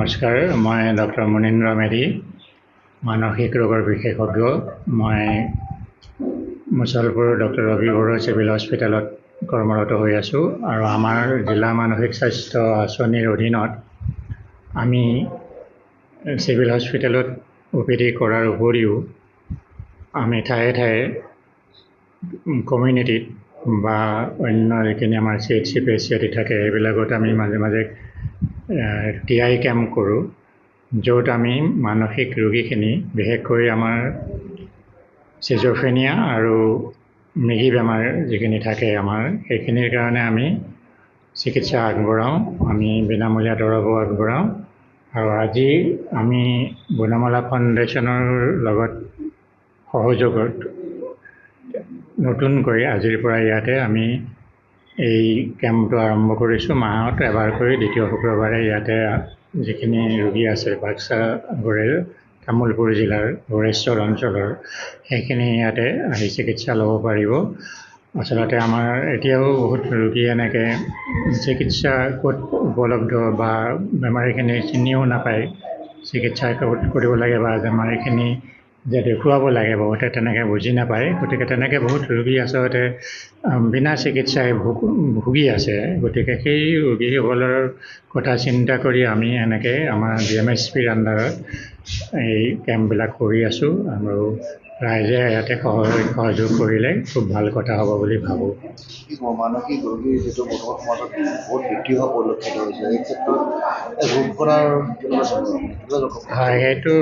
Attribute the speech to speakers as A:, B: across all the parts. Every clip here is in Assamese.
A: নমস্কাৰ, মই ডক্টৰ মুনীন্দ্ৰ মেধি, মানসিক ৰোগৰ বিশেষজ্ঞ। মই মুছলপুৰ ডক্টৰ ৰবি বৰুৱা চিভিল হস্পিটেলত কৰ্মৰত হৈ আছোঁ আৰু আমাৰ জিলা মানসিক স্বাস্থ্য আঁচনিৰ অধীনত আমি চিভিল হস্পিটেলত OPD কৰাৰ উপৰিও আমি ঠায়ে ঠায়ে কমিউনিটিত বা অন্য যিখিনি আমাৰ CHC PHC আদি থাকে সেইবিলাকত আমি মাজে মাজে TI কেম্প কৰোঁ, য'ত আমি মানসিক ৰোগীখিনি বিশেষকৈ আমাৰ চিজোফ্ৰেনিয়া আৰু মৃগী বেমাৰ যিখিনি থাকে আমাৰ সেইখিনিৰ কাৰণে আমি চিকিৎসা আগবঢ়াওঁ। আমি বিনামূলীয়া দৰৱো আগবঢ়াওঁ আৰু আজি আমি গুণমালা ফাউণ্ডেশ্যনৰ লগত সহযোগত নতুনকৈ আজিৰ পৰা ইয়াতে আমি এই কেম্পটো আৰম্ভ কৰিছোঁ। মাহত এবাৰকৈ দ্বিতীয় শুক্ৰবাৰে ইয়াতে যিখিনি ৰোগী আছে বাক্সা গড়েৰ তামুলপুৰ জিলাৰ গড়েশ্বৰ অঞ্চলৰ সেইখিনি ইয়াতে আহি চিকিৎসা ল'ব পাৰিব। আচলতে আমাৰ এতিয়াও বহুত ৰোগী এনেকৈ চিকিৎসা ক'ত উপলব্ধ বা বেমাৰীখিনি চিনিও নাপায়, চিকিৎসা ক'ত কৰিব লাগে বা বেমাৰীখিনি যে দেখুৱাব লাগে বহুতে তেনেকৈ বুজি নাপায়। গতিকে তেনেকৈ বহুত ৰোগী আচলতে বিনা চিকিৎসাই ভুগি আছে। গতিকে সেই ৰোগীসকলৰ কথা চিন্তা কৰি আমি এনেকৈ আমাৰ DMHPৰ আণ্ডাৰত এই কেম্পবিলাক কৰি আছোঁ আৰু ৰাইজে ইয়াতে সহযোগ কৰিলে খুব ভাল কথা হ'ব বুলি ভাবোঁ।
B: মানসিক ৰোগীৰ যিটো বৰ্তমান সমাজত বহুত বৃদ্ধি হোৱা পৰিলক্ষিত হৈছে, এই ক্ষেত্ৰত ৰোধ কৰাৰ
A: হয়, সেইটো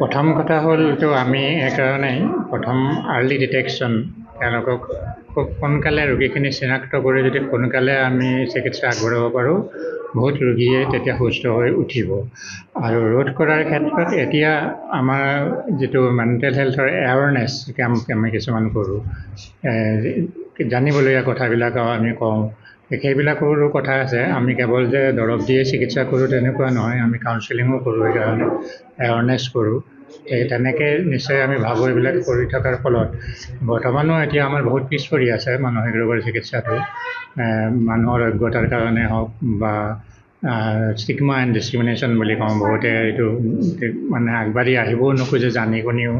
A: প্ৰথম কথা হ'লতো আমি সেইকাৰণেই প্ৰথম আৰ্লি ডিটেকশ্যন, তেওঁলোকক খুব সোনকালে ৰোগীখিনি চিনাক্ত কৰি যদি সোনকালে আমি চিকিৎসা আগবঢ়াব পাৰোঁ, বহুত ৰোগীয়ে তেতিয়া সুস্থ হৈ উঠিব। আৰু ৰোধ কৰাৰ ক্ষেত্ৰত এতিয়া আমাৰ যিটো মেণ্টেল হেল্থৰ এৱাৰনেছ কেম্প আমি কিছুমান কৰোঁ, জানিবলগীয়া কথাবিলাক আমি কওঁ, সেইবিলাকৰো কথা আছে। আমি কেৱল যে দৰৱ দিয়ে চিকিৎসা কৰোঁ তেনেকুৱা নহয়, আমি কাউন্সেলিঙো কৰোঁ, সেইকাৰণে এৱাৰনেছ কৰোঁ। তেনেকৈ নিশ্চয় আমি ভাবোঁ এইবিলাক কৰি থকাৰ ফলত বৰ্তমানো এতিয়া আমাৰ বহুত পিছ পৰি আছে মানসিক ৰোগৰ চিকিৎসাটো। মানুহৰ অজ্ঞতাৰ কাৰণে হওক বা ষ্টিগমা এণ্ড ডিছক্ৰিমিনেশ্যন বুলি কওঁ, বহুতে এইটো মানে আগবাঢ়ি আহিবও নোখোজে জানি শুনিও।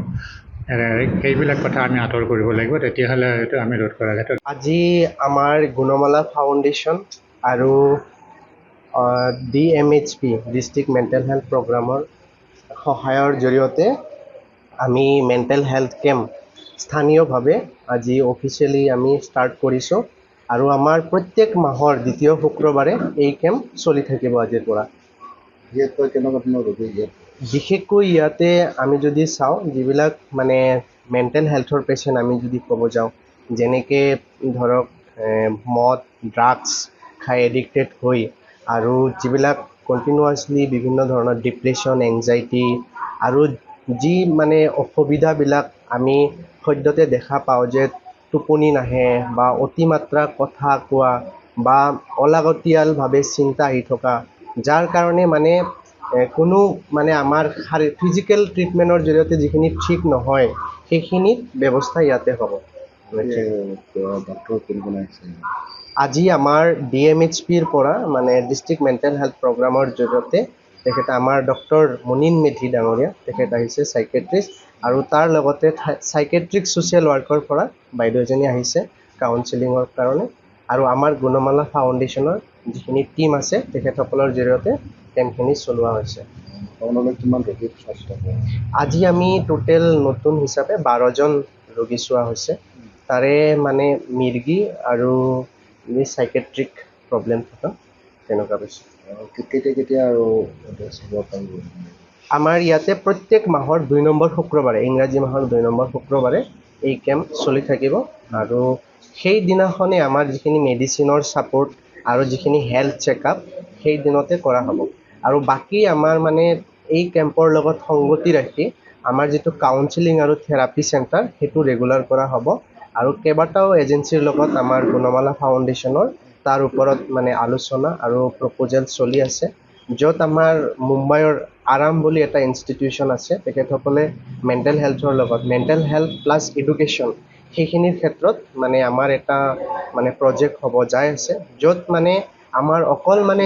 A: সেইবিলাক কথা আমি আঁতৰ কৰিব লাগিব, তেতিয়াহ'লে হয়তো আমি ৰোধ কৰাৰ ক্ষেত্ৰত।
C: আজি আমাৰ গুণমালা ফাউণ্ডেশ্যন আৰু DMHP ডিষ্ট্ৰিক্ট মেণ্টেল হেল্থ প্ৰগ্ৰামৰ সহায়ৰ জৰিয়তে আমি মেণ্টেল হেল্থ কেম্প স্থানীয়ভাৱে আজি অফিচিয়েলি আমি ষ্টাৰ্ট কৰিছোঁ আৰু আমাৰ প্ৰত্যেক মাহৰ দ্বিতীয় শুক্ৰবাৰে এই কেম্প চলি থাকিব আজিৰ পৰা। বিশেষকৈ ইয়াতে আমি যদি চাওঁ, যিবিলাক মানে মেণ্টেল হেল্থৰ পেচেণ্ট আমি যদি ক'ব যাওঁ, যেনেকৈ ধৰক মদ ড্ৰাগছ খাই এডিক্টেড হৈ আৰু যিবিলাক কণ্টিনিউৱাছলি বিভিন্ন ধৰণৰ ডিপ্ৰেশ্যন, এংজাইটি আৰু যি মানে অসুবিধাবিলাক আমি সদ্যহতে দেখা পাওঁ যে টোপনি নাহে বা অতিমাত্ৰা কথা কোৱা বা অলাগতিয়ালভাৱে চিন্তা আহি থকা, যাৰ কাৰণে মানে কোনো মানে আমাৰ ফিজিকেল ট্ৰিটমেণ্টৰ জৰিয়তে যিখিনি ঠিক নহয় সেইখিনিত ব্যৱস্থা ইয়াতে হ'ব। আজি আমাৰ DMHPৰ পৰা মানে ডিষ্ট্ৰিক্ট মেণ্টেল হেল্থ প্ৰগ্ৰামৰ জৰিয়তে তেখেত আমাৰ ডক্টৰ মুনীন মেধি ডাঙৰীয়া তেখেত আহিছে, চাইকেট্ৰিষ্ট, আৰু তাৰ লগতে চাইকেট্ৰিক ছ'চিয়েল ৱৰ্কৰ পৰা বাইদেউ এজনী আহিছে কাউন্সেলিঙৰ কাৰণে, আৰু আমাৰ গুণমালা ফাউণ্ডেশ্যনৰ যিখিনি টীম আছে তেখেতসকলৰ জৰিয়তে কেম্পখিনি চলোৱা হৈছে। আজি আমি টোটেল নতুন হিচাপে 12জন ৰোগী চোৱা হৈছে। তাৰে মানে মিৰ্গী আৰু চাইকেট্ৰিক প্ৰব্লেম থকা তেনেকুৱা হৈছে।
B: কেতিয়া আৰু
C: আমাৰ ইয়াতে প্ৰত্যেক মাহৰ 2 নম্বৰ শুক্ৰবাৰে, ইংৰাজী মাহৰ 2 নম্বৰ শুক্ৰবাৰে এই কেম্প চলি থাকিব আৰু সেই দিনাখনে আমাৰ যিখিনি মেডিচিনৰ ছাপোৰ্ট আৰু যিখিনি হেল্থ চেকআপ সেই দিনতে কৰা হ'ব। আৰু বাকী আমাৰ মানে এই কেম্পৰ লগত সংগতি ৰাখি আমাৰ যিটো কাউন্সেলিং আৰু থেৰাপি চেণ্টাৰ সেইটো ৰেগুলাৰ কৰা হ'ব। আৰু কেইবাটাও এজেঞ্চিৰ লগত আমাৰ গুণমালা ফাউণ্ডেশ্যনৰ তাৰ ওপৰত মানে আলোচনা আৰু প্ৰপ'জেল চলি আছে, য'ত আমাৰ মুম্বাইৰ আৰাম বুলি এটা ইনষ্টিটিউশ্যন আছে, তেখেতসকলে মেণ্টেল হেল্থৰ লগত মেণ্টেল হেল্থ প্লাছ এডুকেশ্যন সেইখিনিৰ ক্ষেত্ৰত মানে আমাৰ এটা মানে প্ৰজেক্ট হ'ব যাই আছে, য'ত মানে আমাৰ অকল মানে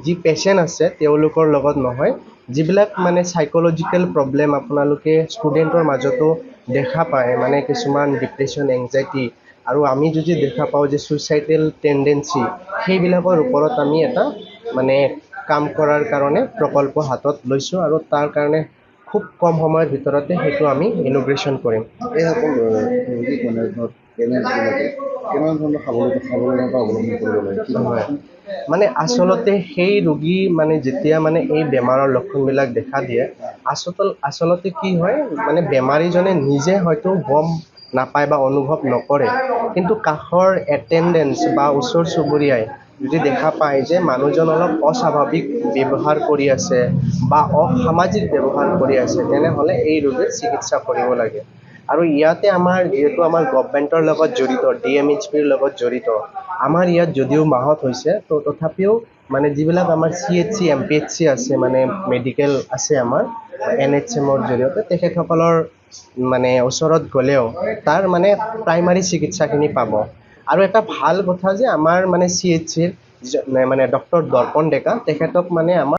C: যি পেচেণ্ট আছে তেওঁলোকৰ লগত নহয়, যিবিলাক মানে চাইক'লজিকেল প্ৰব্লেম আপোনালোকে ষ্টুডেণ্টৰ মাজতো দেখা পায়, মানে কিছুমান ডিপ্ৰেশ্যন, এংজাইটি, আৰু আমি যদি দেখা পাওঁ যে ছুইচাইডেল টেণ্ডেঞ্চি, সেইবিলাকৰ ওপৰত আমি এটা মানে কাম কৰাৰ কাৰণে প্ৰকল্প হাতত লৈছোঁ, আৰু তাৰ কাৰণে খুব কম সময়ৰ ভিতৰতে সেইটো আমি ইনগ্ৰেশ্যন কৰিম।
B: এইসকল ৰোগীক মানে ধৰক পেৰেণ্টছবিলাকে কেনেকুৱা ধৰণৰ সাৱধানতা অৱলম্বন কৰিব লাগে কি
C: হয়, মানে আচলতে সেই ৰোগী মানে যেতিয়া মানে এই বেমাৰৰ লক্ষণবিলাক দেখা দিয়ে, আচলতে কি হয়, মানে বেমাৰীজনে নিজে হয়তো গম নাপায় বা অনুভৱ নকৰে, কিন্তু কাষৰ এটেণ্ডেঞ্চ বা ওচৰ চুবুৰীয়াই যদি দেখা পায় যে মানুহজন অলপ অস্বাভাৱিক ব্যৱহাৰ কৰি আছে বা অসামাজিক ব্যৱহাৰ কৰি আছে, তেনেহ'লে এই ৰোগীৰ চিকিৎসা কৰিব লাগে। আৰু ইয়াতে আমাৰ যিহেতু আমাৰ গভমেণ্টৰ লগত জড়িত, DMHPৰ লগত জড়িত, আমাৰ ইয়াত যদিও মাহত হৈছে, তো তথাপিও মানে যিবিলাক আমাৰ CHC, MPHC আছে, মানে মেডিকেল আছে আমাৰ NHMৰ জৰিয়তে, তেখেতসকলৰ মানে ওচৰত গ'লেও তাৰ মানে প্ৰাইমাৰী চিকিৎসাখিনি পাব। আৰু এটা ভাল কথা যে আমাৰ মানে CHCৰ মানে ডক্টৰ দৰ্পণ ডেকা, তেখেতক মানে আমাৰ